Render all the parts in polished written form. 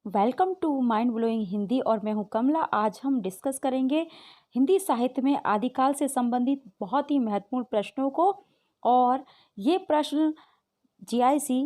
Welcome to mind blowing Hindi और मैं हूं कमला। आज हम डिस्कस करेंगे हिंदी साहित्य में आदिकाल से संबंधित बहुत ही महत्वपूर्ण प्रश्नों को। और ये प्रश्न GIC,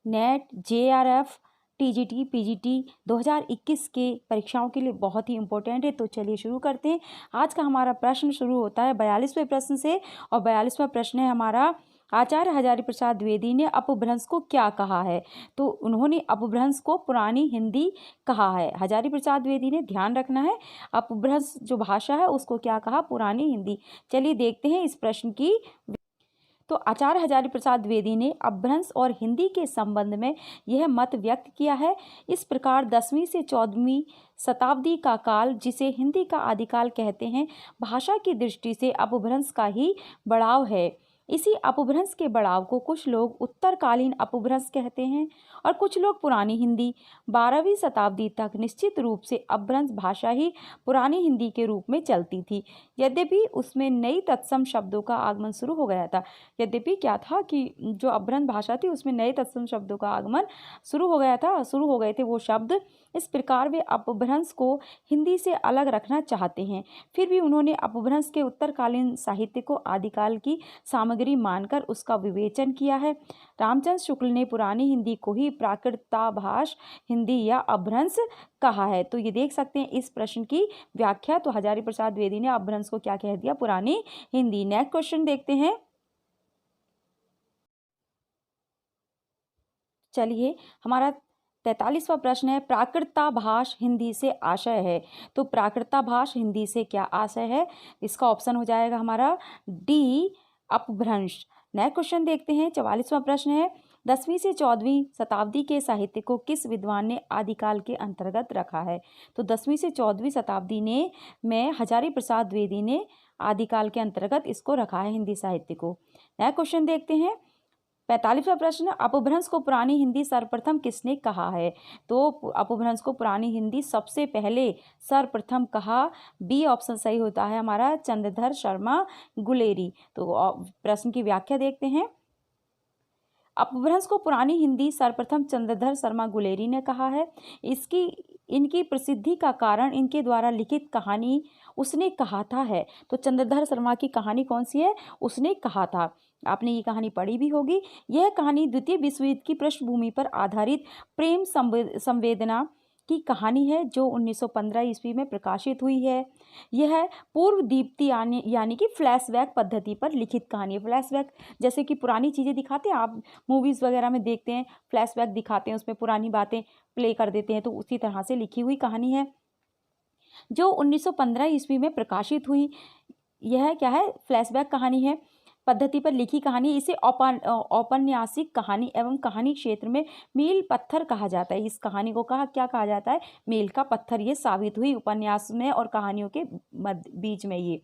net, JRF, TGT, PGT 2021 के परीक्षाओं के लिए बहुत ही इम्पोर्टेंट है। तो चलिए शुरू करते हैं। आज का हमारा प्रश्न शुरू होता है 42वें प्रश्न से और 42वां प्रश्न है हमारा, आचार्य हजारी प्रसाद द्विवेदी ने अपभ्रंश को क्या कहा है। तो उन्होंने अपभ्रंश को पुरानी हिंदी कहा है। हजारी प्रसाद द्विवेदी ने, ध्यान रखना है, अपभ्रंश जो भाषा है उसको क्या कहा, पुरानी हिंदी। चलिए देखते हैं इस प्रश्न की। तो आचार्य हजारी प्रसाद द्विवेदी ने अपभ्रंश और हिंदी के संबंध में यह मत व्यक्त किया है। इस प्रकार 10वीं से 14वीं शताब्दी का काल, जिसे हिंदी का आदिकाल कहते हैं, भाषा की दृष्टि से अपभ्रंश का ही बढ़ाव है। इसी अपभ्रंश के बढ़ाव को कुछ लोग उत्तरकालीन अपभ्रंश कहते हैं और कुछ लोग पुरानी हिंदी। 12वीं शताब्दी तक निश्चित रूप से अपभ्रंश भाषा ही पुरानी हिंदी के रूप में चलती थी, यद्यपि उसमें नई तत्सम शब्दों का आगमन शुरू हो गया था। यद्यपि क्या था कि जो अपभ्रंश भाषा थी उसमें नए तत्सम शब्दों का आगमन शुरू हो गए थे वो शब्द। इस प्रकार वे अपभ्रंश को हिंदी से अलग रखना चाहते हैं। फिर भी उन्होंने अपभ्रंश के उत्तरकालीन साहित्य को आदिकाल की सामग्री मानकर उसका विवेचन किया है। रामचंद्र शुक्ल ने पुरानी हिंदी को ही प्राकृताभाष हिंदी या अपभ्रंश कहा है। तो ये देख सकते हैं इस प्रश्न की व्याख्या। तो हजारी प्रसाद द्विवेदी ने अपभ्रंश को क्या कह दिया, पुरानी हिंदी। नेक्स्ट क्वेश्चन देखते हैं। चलिए, हमारा 43वां प्रश्न है, प्राकृताभाष हिंदी से आशय है। तो प्राकृताभाष हिंदी से क्या आशय है, इसका ऑप्शन हो जाएगा हमारा डी, अपभ्रंश। नेक्स्ट क्वेश्चन देखते हैं। 44वां प्रश्न है, 10वीं से 14वीं शताब्दी के साहित्य को किस विद्वान ने आदिकाल के अंतर्गत रखा है। तो 10वीं से 14वीं शताब्दी में हजारी प्रसाद द्विवेदी ने आदिकाल के अंतर्गत इसको रखा है, हिंदी साहित्य को। नेक्स्ट क्वेश्चन देखते हैं। 45वां प्रश्न, अपभ्रंश को पुरानी हिंदी सर्वप्रथम किसने कहा है। तो अपभ्रंश को पुरानी हिंदी सबसे पहले सर्वप्रथम कहा, बी ऑप्शन सही होता है हमारा, चंद्रधर शर्मा गुलेरी। तो प्रश्न की व्याख्या देखते हैं। अपभ्रंश को पुरानी हिंदी सर्वप्रथम चंद्रधर शर्मा गुलेरी ने कहा है। इनकी प्रसिद्धि का कारण इनके द्वारा लिखित कहानी उसने कहा था है। तो चंद्रधर शर्मा की कहानी कौन सी है, उसने कहा था। आपने ये कहानी पढ़ी भी होगी। यह कहानी द्वितीय विश्व युद्ध की पृष्ठभूमि पर आधारित प्रेम संवेदना की कहानी है, जो 1915 ईस्वी में प्रकाशित हुई है। यह पूर्व दीप्ति यानी कि फ्लैशबैक पद्धति पर लिखित कहानी है। फ्लैशबैक जैसे कि पुरानी चीज़ें दिखाते हैं, आप मूवीज़ वगैरह में देखते हैं, फ्लैशबैक दिखाते हैं, उसमें पुरानी बातें प्ले कर देते हैं, तो उसी तरह से लिखी हुई कहानी है जो 1915 ईस्वी में प्रकाशित हुई। यह क्या है, फ्लैशबैक कहानी है, पद्धति पर लिखी कहानी। इसे औपन्यासिक कहानी एवं कहानी क्षेत्र में मील पत्थर कहा जाता है। इस कहानी को क्या कहा जाता है, मील का पत्थर ये साबित हुई उपन्यास में और कहानियों के बीच में। ये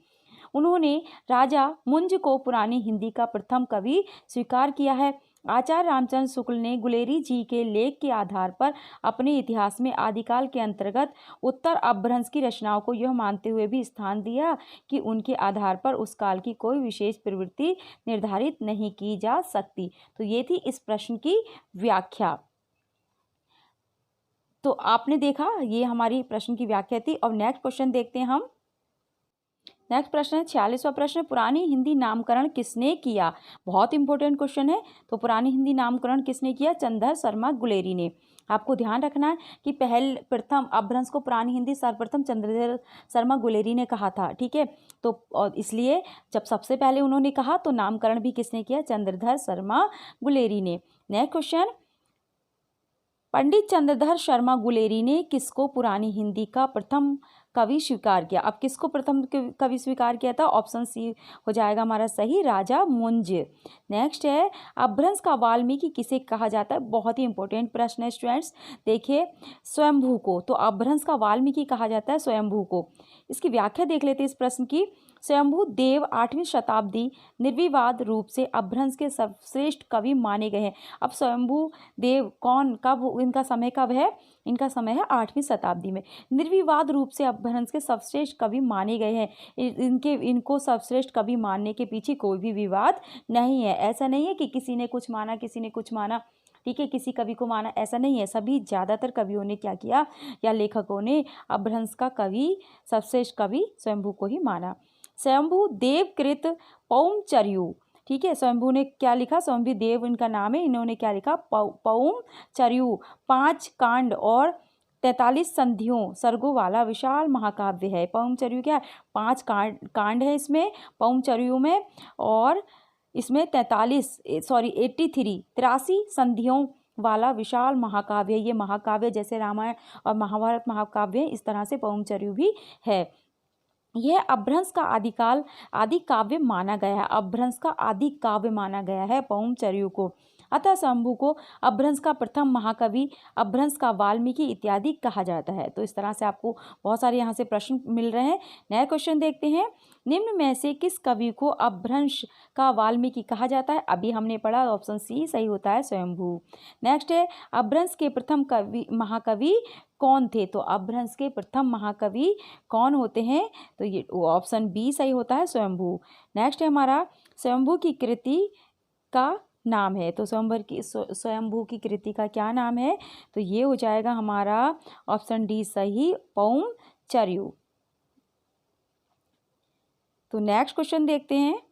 उन्होंने राजा मुंज को पुरानी हिंदी का प्रथम कवि स्वीकार किया है। आचार्य रामचंद्र शुक्ल ने गुलेरी जी के लेख के आधार पर अपने इतिहास में आदिकाल के अंतर्गत उत्तर अपभ्रंश की रचनाओं को यह मानते हुए भी स्थान दिया कि उनके आधार पर उस काल की कोई विशेष प्रवृत्ति निर्धारित नहीं की जा सकती। तो ये थी इस प्रश्न की व्याख्या। तो आपने देखा, ये हमारी प्रश्न की व्याख्या थी। और नेक्स्ट क्वेश्चन देखते हैं हम। नेक्स्ट प्रश्न है 46वां प्रश्न, पुरानी हिंदी नामकरण किसने किया। बहुत इंपॉर्टेंट क्वेश्चन है। तो पुरानी हिंदी नामकरण किसने किया, चंद्रधर शर्मा गुलेरी ने। आपको ध्यान रखना है कि प्रथम अपभ्रंश को पुरानी हिंदी सर्वप्रथम चंद्रधर शर्मा गुलेरी ने कहा था, ठीक है। तो और इसलिए जब सबसे पहले उन्होंने कहा तो नामकरण भी किसने किया, चंद्रधर शर्मा गुलेरी ने। नेक्स्ट क्वेश्चन, पंडित चंद्रधर शर्मा गुलेरी ने किसको पुरानी हिंदी का प्रथम कवि स्वीकार किया। अब किसको प्रथम कवि स्वीकार किया था, ऑप्शन सी हो जाएगा हमारा सही, राजा मुंज। नेक्स्ट है, अपभ्रंश का वाल्मीकि किसे कहा जाता है। बहुत ही इंपॉर्टेंट प्रश्न है स्टूडेंट्स। देखिए, स्वयंभू को। तो अपभ्रंश का वाल्मीकि कहा जाता है स्वयंभू को। इसकी व्याख्या देख लेते हैं इस प्रश्न की। स्वयंभू देव 8वीं शताब्दी निर्विवाद रूप से अपभ्रंश के सर्वश्रेष्ठ कवि माने गए हैं। अब स्वयंभू देव कब इनका समय कब है, इनका समय है 8वीं शताब्दी में। निर्विवाद रूप से अपभ्रंश के सर्वश्रेष्ठ कवि माने गए हैं। इनको सर्वश्रेष्ठ कवि मानने के पीछे कोई भी विवाद नहीं है। ऐसा नहीं है कि किसी ने कुछ माना किसी ने कुछ माना, ठीक है, किसी कवि को माना ऐसा नहीं है, सभी ज़्यादातर कवियों ने क्या किया या लेखकों ने अपभ्रंश का कवि सर्वश्रेष्ठ कवि स्वयंभू को ही माना। स्वयंभू देवकृत पौमचर्यु, ठीक है, स्वयंभू ने क्या लिखा, स्वयंभू देव इनका नाम है, इन्होंने क्या लिखा, पौमचर्यु 5 कांड और 43 संधियों सर्गों वाला विशाल महाकाव्य है। पौमचर्यु क्या है, 5 कांड है इसमें पौमचर्यु में, और इसमें 83 संधियों वाला विशाल महाकाव्य है। ये महाकाव्य जैसे रामायण और महाभारत महाकाव्य इस तरह से पौमचर्यु भी है। यह अपभ्रंश का आदि काव्य माना गया है, अपभ्रंश का आदि काव्य माना गया है पौमचर्यु को। अतः शंभु को अपभ्रंश का प्रथम महाकवि, अपभ्रंश का वाल्मीकि इत्यादि कहा जाता है। तो इस तरह से आपको बहुत सारे यहाँ से प्रश्न मिल रहे हैं। नया क्वेश्चन देखते हैं, निम्न में से किस कवि को अपभ्रंश का वाल्मीकि कहा जाता है? अभी हमने पढ़ा, ऑप्शन सी सही होता है, स्वयंभू। नेक्स्ट है, अपभ्रंश के प्रथम महाकवि कौन थे? तो अपभ्रंश के प्रथम महाकवि कौन होते हैं? तो ये ऑप्शन बी सही होता है, स्वयंभू। नेक्स्ट है हमारा, स्वयंभू की कृति का नाम है। तो स्वयंभू की कृति का क्या नाम है? तो ये हो जाएगा हमारा ऑप्शन डी सही, पौमचर्यु। तो नेक्स्ट क्वेश्चन देखते हैं,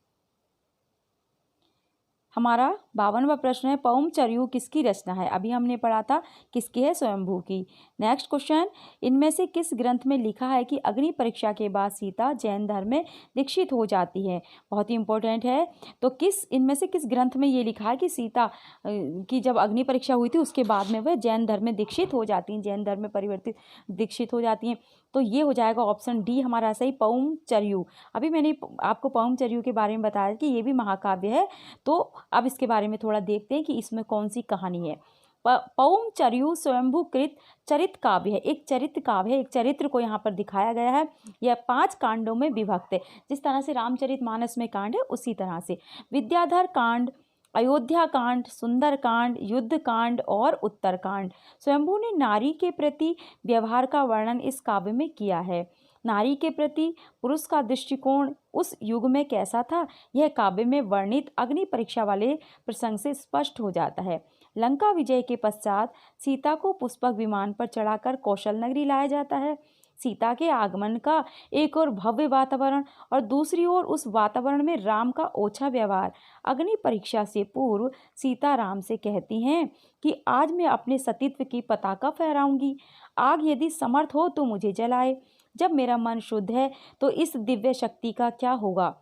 हमारा 52वां प्रश्न है, पौमचर्यु किसकी रचना है? अभी हमने पढ़ा था किसकी है, स्वयंभू की। नेक्स्ट क्वेश्चन, इनमें से किस ग्रंथ में लिखा है कि अग्नि परीक्षा के बाद सीता जैन धर्म में दीक्षित हो जाती है? बहुत ही इंपॉर्टेंट है। तो इनमें से किस ग्रंथ में ये लिखा है कि सीता की जब अग्नि परीक्षा हुई थी उसके बाद में वह जैन धर्म में दीक्षित हो जाती हैं, जैन धर्म में परिवर्तित दीक्षित हो जाती हैं? तो ये हो जाएगा ऑप्शन डी हमारा सही, पौमचर्यु। अभी मैंने आपको पौमचर्यु के बारे में बताया कि ये भी महाकाव्य है। तो अब इसके बारे में थोड़ा देखते हैं कि इसमें कौन सी कहानी है। पौमचर्यु स्वयंभूकृत चरित्र काव्य है, एक चरित्र काव्य है, एक चरित्र को यहाँ पर दिखाया गया है। यह 5 कांडों में विभक्त है, जिस तरह से रामचरितमानस में कांड है उसी तरह से। विद्याधर कांड, अयोध्या कांड, सुंदर कांड, युद्ध कांड और उत्तर कांड। स्वयंभू ने नारी के प्रति व्यवहार का वर्णन इस काव्य में किया है। नारी के प्रति पुरुष का दृष्टिकोण उस युग में कैसा था, यह काव्य में वर्णित अग्नि परीक्षा वाले प्रसंग से स्पष्ट हो जाता है। लंका विजय के पश्चात सीता को पुष्पक विमान पर चढ़ाकर कौशल नगरी लाया जाता है। सीता के आगमन का एक और भव्य वातावरण और दूसरी ओर उस वातावरण में राम का ओछा व्यवहार। अग्नि परीक्षा से पूर्व सीता राम से कहती हैं कि आज मैं अपने सतीत्व की पताका फहराऊंगी, आग यदि समर्थ हो तो मुझे जलाए। जब मेरा मन शुद्ध है तो इस दिव्य शक्ति का क्या होगा?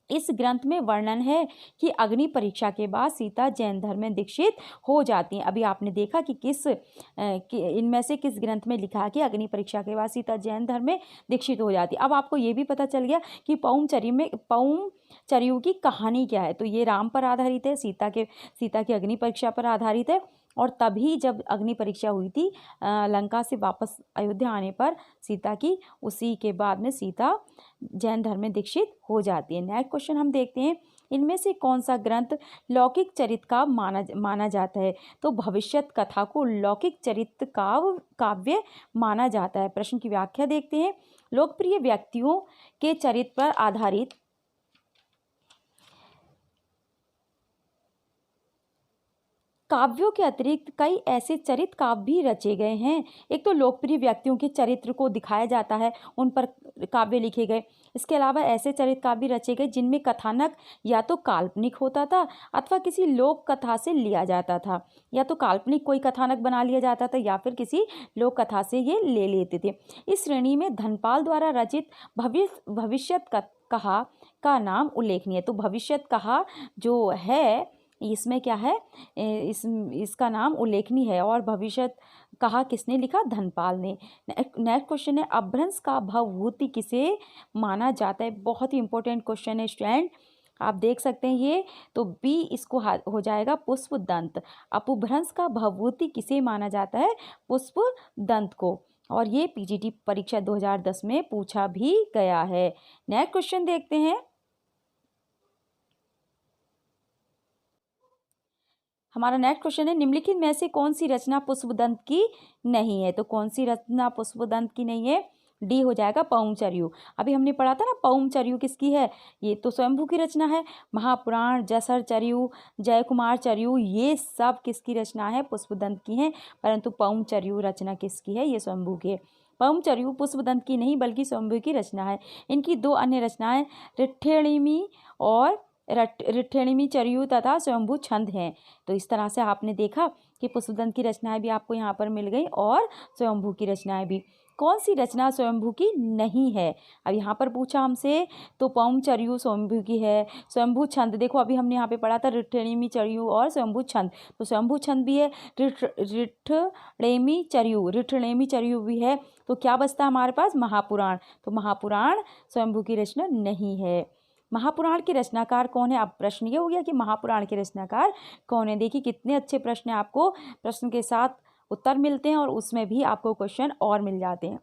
इस ग्रंथ में वर्णन है कि अग्नि परीक्षा के बाद सीता जैन धर्म में दीक्षित हो जाती हैं। अभी आपने देखा कि इनमें से किस ग्रंथ में लिखा है कि अग्नि परीक्षा के बाद सीता जैन धर्म में दीक्षित हो जाती है। अब आपको ये भी पता चल गया कि पौमचर्यु की कहानी क्या है। तो ये राम पर आधारित है, सीता की अग्नि परीक्षा पर आधारित है। और तभी जब अग्नि परीक्षा हुई थी लंका से वापस अयोध्या आने पर सीता की, उसी के बाद में सीता जैन धर्म में दीक्षित हो जाती है। नेक्स्ट क्वेश्चन हम देखते हैं, इनमें से कौन सा ग्रंथ लौकिक चरित्र का माना जाता है? तो भविष्यत कथा को लौकिक चरित्र काव्य माना जाता है। प्रश्न की व्याख्या देखते हैं, लोकप्रिय व्यक्तियों के चरित्र पर आधारित काव्यों के अतिरिक्त कई ऐसे चरित्र काव्य भी रचे गए हैं। एक तो लोकप्रिय व्यक्तियों के चरित्र को दिखाया जाता है, उन पर काव्य लिखे गए। इसके अलावा ऐसे चरित्र काव्य भी रचे गए जिनमें कथानक या तो काल्पनिक होता था अथवा किसी लोक कथा से लिया जाता था, या तो काल्पनिक कोई कथानक बना लिया जाता था या फिर किसी लोक कथा से ये ले लेते थे। इस श्रेणी में धनपाल द्वारा रचित भविष्यत कहा का नाम उल्लेखनीय है। तो भविष्यत कहा जो है इसमें क्या है, इसका नाम उल्लेखनीय है। और भविष्यत कहा किसने लिखा? धनपाल ने। नेक्स्ट क्वेश्चन है, अपभ्रंश का भवभूति किसे माना जाता है? बहुत ही इंपॉर्टेंट क्वेश्चन है स्टूडेंट, आप देख सकते हैं ये। तो बी इसको हो जाएगा, पुष्पदंत। अपभ्रंश का भवभूति किसे माना जाता है? पुष्पदंत को। और ये पीजीटी परीक्षा 2010 में पूछा भी गया है। नेक्स्ट क्वेश्चन देखते हैं, हमारा नेक्स्ट क्वेश्चन है, निम्नलिखित में से कौन सी रचना पुष्पदंत की नहीं है? तो कौन सी रचना पुष्पदंत की नहीं है? डी हो जाएगा पौमचर्यु। अभी हमने पढ़ा था ना पौमचर्यु किसकी है, ये तो स्वयंभू की रचना है। महापुराण, जसरचर्यु, जयकुमारचर्यु ये सब किसकी रचना है, पुष्पदंत की है। परंतु पौमचर्यु रचना किसकी है, ये स्वयंभू की है। पौमचर्यु पुष्पदंत की नहीं बल्कि स्वयंभू की रचना है। इनकी दो अन्य रचनाएं ऋट्ठेणिमी और ऋट्ठेणिमी चर्यु तथा स्वयंभू छंद हैं। तो इस तरह से आपने देखा कि पुष्पदंत की रचनाएं भी आपको यहाँ पर मिल गई और स्वयंभू की रचनाएं भी। कौन सी रचना स्वयंभू की नहीं है, अब यहाँ पर पूछा हमसे, तो पौमचर्यु स्वयंभू की है। स्वयंभू छंद देखो अभी हमने यहाँ पे पढ़ा था ऋट्ठेणिमी चर्यु और स्वयंभू छंद, तो स्वयंभू छंद भी है, ऋट्ठेणिमी चर्यु भी है। तो क्या बचता है हमारे पास, महापुराण। तो महापुराण स्वयंभू की रचना नहीं है। महापुराण के रचनाकार कौन है, अब प्रश्न ये हो गया कि महापुराण के रचनाकार कौन है। देखिए कितने अच्छे प्रश्न हैं, आपको प्रश्न के साथ उत्तर मिलते हैं और उसमें भी आपको क्वेश्चन और मिल जाते हैं।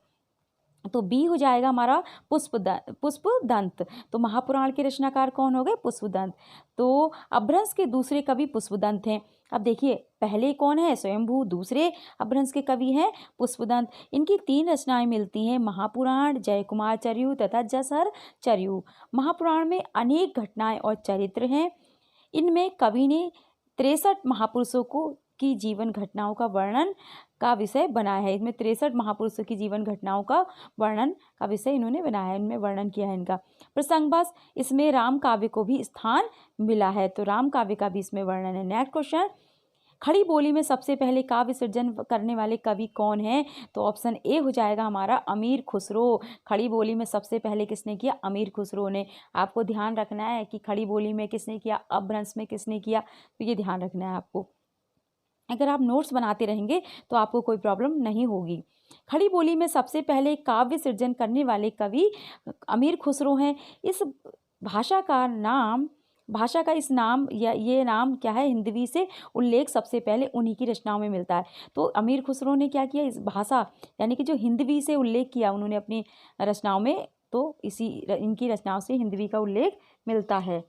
तो बी हो जाएगा हमारा पुष्पदंत। तो महापुराण के रचनाकार कौन हो गए, पुष्पदंत। तो अपभ्रंश के दूसरे कवि पुष्पदंत हैं। अब देखिए पहले कौन है, स्वयंभू, दूसरे अपभ्रंश के कवि हैं पुष्पदंत। इनकी 3 रचनाएं मिलती हैं, महापुराण, जयकुमारचर्यु तथा जसरचर्यु। महापुराण में अनेक घटनाएं और चरित्र हैं। इनमें कवि ने 63 महापुरुषों की जीवन घटनाओं का वर्णन का विषय बनाया है। इसमें 63 महापुरुषों की जीवन घटनाओं का वर्णन का विषय इन्होंने बनाया है, इनमें वर्णन किया है इनका। प्रसंगवश इसमें राम काव्य को भी स्थान मिला है, तो राम काव्य का भी इसमें वर्णन है। नेक्स्ट क्वेश्चन, खड़ी बोली में सबसे पहले काव्य सृजन करने वाले कवि कौन है, तो ऑप्शन ए हो जाएगा हमारा अमीर खुसरो। खड़ी बोली में सबसे पहले किसने किया, अमीर खुसरो ने। आपको ध्यान रखना है कि खड़ी बोली में किसने किया, अपभ्रंश में किसने किया, तो ये ध्यान रखना है आपको। अगर आप नोट्स बनाते रहेंगे तो आपको कोई प्रॉब्लम नहीं होगी। खड़ी बोली में सबसे पहले काव्य सृजन करने वाले कवि अमीर खुसरो हैं। इस भाषा का इस नाम या ये नाम क्या है, हिंदवी से उल्लेख सबसे पहले उन्हीं की रचनाओं में मिलता है। तो अमीर खुसरो ने क्या किया, इस भाषा यानी कि जो हिंदवी से उल्लेख किया उन्होंने अपनी रचनाओं में, तो इनकी रचनाओं से हिंदवी का उल्लेख मिलता है।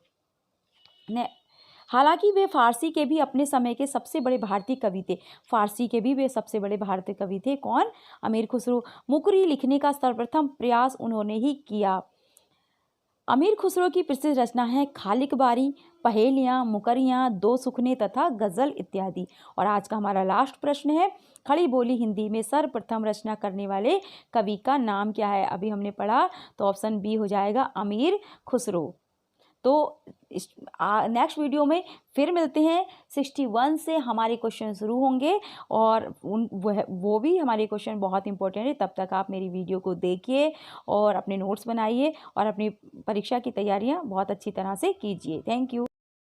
हालांकि वे फारसी के भी अपने समय के सबसे बड़े भारतीय कवि थे। फारसी के भी वे सबसे बड़े भारतीय कवि थे, कौन, अमीर खुसरो। मुकरी लिखने का सर्वप्रथम प्रयास उन्होंने ही किया। अमीर खुसरो की प्रसिद्ध रचना है खालिक बारी, पहेलियाँ, मुकरियाँ, दो सुखने तथा गज़ल इत्यादि। और आज का हमारा लास्ट प्रश्न है, खड़ी बोली हिंदी में सर्वप्रथम रचना करने वाले कवि का नाम क्या है। अभी हमने पढ़ा, तो ऑप्शन बी हो जाएगा अमीर खुसरो। तो नेक्स्ट वीडियो में फिर मिलते हैं। 61 से हमारे क्वेश्चन शुरू होंगे और वो भी हमारे क्वेश्चन बहुत इंपॉर्टेंट है। तब तक आप मेरी वीडियो को देखिए और अपने नोट्स बनाइए और अपनी परीक्षा की तैयारियां बहुत अच्छी तरह से कीजिए। Thank you.